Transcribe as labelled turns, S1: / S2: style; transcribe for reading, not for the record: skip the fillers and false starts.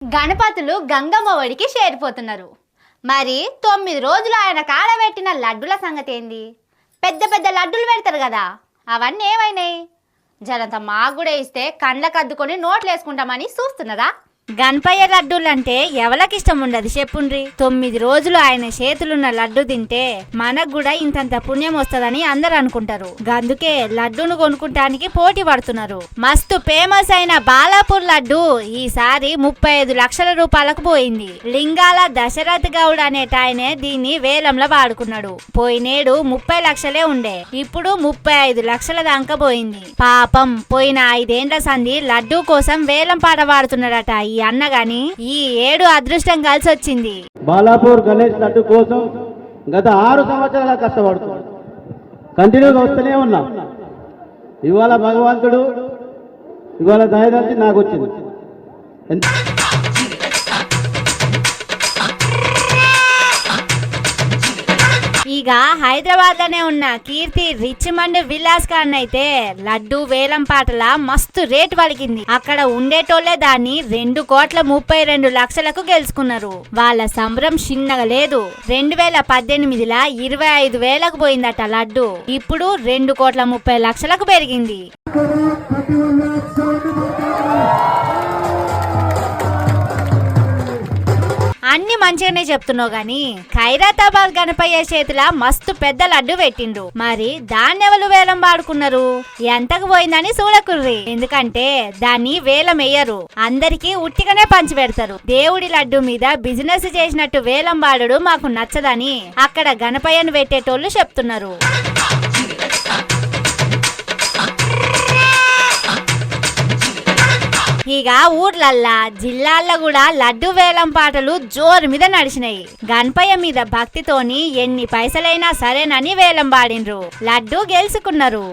S1: గణపతులు గంగమ్మ ఒడికి చేరిపోతున్నారు. మరి 9 రోజులు ఆయన కాలబెట్టిన లడ్డుల సంగతి ఏంది? పెద్ద పెద్ద లడ్డులు పెడతారు కదా, అవన్నీ ఏమైనాయి? జనంత మాకు కూడా ఇస్తే కండ్లకు అద్దుకొని నోట్లు వేసుకుంటామని చూస్తున్నారా? గణపయ్య లడ్డూలంటే ఎవరికి ఇష్టం ఉండదు చెప్పుండ్రి. 9 రోజులు ఆయన చేతులున్న లడ్డు తింటే మనకు కూడా ఇంతంత పుణ్యం వస్తుందని అందరు అనుకుంటారు. అందుకే లడ్డూను కొనుక్కుంటానికి పోటీ పడుతున్నారు. మస్తు ఫేమస్ అయిన బాలాపూర్ లడ్డు ఈసారి 35 లక్షల రూపాయలకు పోయింది. లింగాల దశరథ్ గౌడ్ అనేటాయనే దీన్ని వేలంలో వాడుకున్నాడు. పోయినేడు 30 లక్షలే ఉండే, ఇప్పుడు 35 లక్షల దాకా పోయింది. పాపం పోయిన 5 ఏండ్ల సంధి లడ్డూ కోసం వేలం పాట పాడుతున్నాడట ఈ అన్న. గాని ఈ ఏడు అదృష్టం కలిసి వచ్చింది.
S2: బాలాపూర్ గణేష్ లడ్డు కోసం గత 6 సంవత్సరాల కష్టపడుతున్నాడు. కంటిన్యూగా వస్తూనే ఉన్నా. ఇవాళ భగవంతుడు ఇవాళ దయదలిచి నాకు వచ్చింది.
S1: ఇక హైదరాబాద్ లోనే ఉన్న కీర్తి రిచ్మండ్ విలాస్ ఖాన్ అయితే లడ్డు వేలం పాటల మస్తు రేట్ పలికింది. అక్కడ ఉండేటోళ్లే దాన్ని 2,32 లక్షలకు గెలుచుకున్నారు. వాళ్ళ సంబరం చిన్నగా లేదు. 2018లా 25,000కు పోయిందట లడ్డు, ఇప్పుడు 2,30 లక్షలకు పెరిగింది. అన్ని మంచిగానే చెప్తున్నావు గాని ఖైరతాబాద్ గణపయ్య చేతిలో మస్తు పెద్ద లడ్డు పెట్టిండ్రు. మరి దాన్ని ఎవరు వేలం పాడుకున్నారు? ఎంతకు పోయిందని చూడకుర్రి. ఎందుకంటే దాన్ని వేలం వేయరు, అందరికి ఉట్టిగానే పంచి పెడతారు. దేవుడి లడ్డు మీద బిజినెస్ చేసినట్టు వేలం పాడుడు మాకు నచ్చదని అక్కడ గణపయ్యను పెట్టేటోళ్లు చెప్తున్నారు. ఇక ఊర్లల్లా జిల్లాల్లో కూడా లడ్డు వేలం పాటలు జోరు మీద నడిచినాయి. గణపయ్య మీద భక్తితోని ఎన్ని పైసలైనా సరేనని వేలం పాడిండ్రు, లడ్డు గెలుచుకున్నారు.